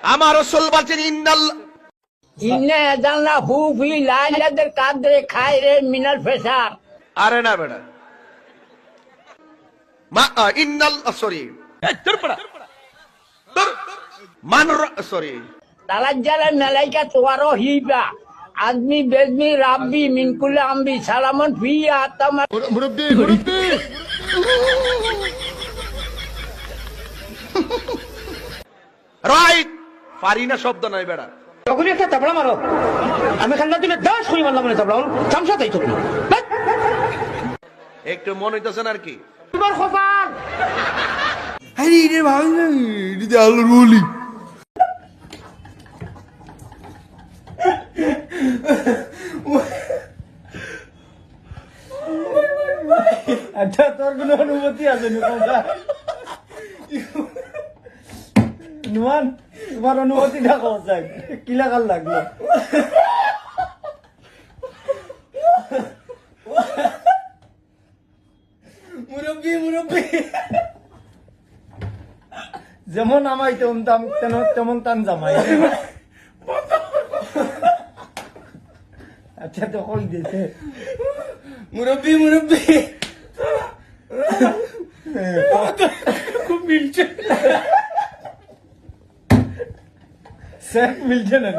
আমার রাসূল বলছেন ইন্না জানলা হু ফি লাইলাদের কাদরে খায়রে মিনাল ফেসার। আরে না বেটা, মা ইন্নাল সরি সরি তালাজ্জালা মালাইকা তোয়ারো হিবা আদমি বেদমি রাব্বি মিন কুল্লি আমবি সালামন ফিয়া তামা। মুরব্বি রাইট, পারি না শব্দ নাই বেটা। তখনই একটা তাবলা মারো, আমি খান্না দিলে 10 কই মারলাম না তাবলা চামচা তাই তুমি একটু মন হইতেছেন আর কি। তোমার খোপাল আরে রে ভাই না এটা আলু রুলি আচ্ছা তোর কোনো অনুমতি আছে নুমান? তোমার অনুমতি দেখো চাই কি লাগার লাগলো? মুরব্বী মুরব্বী যেমন আমাই তেমন টান জামাই। আচ্ছা তো কই দিয়েছে মুরব্বী মুরব্বী খুব মিলছে, মিলছে না।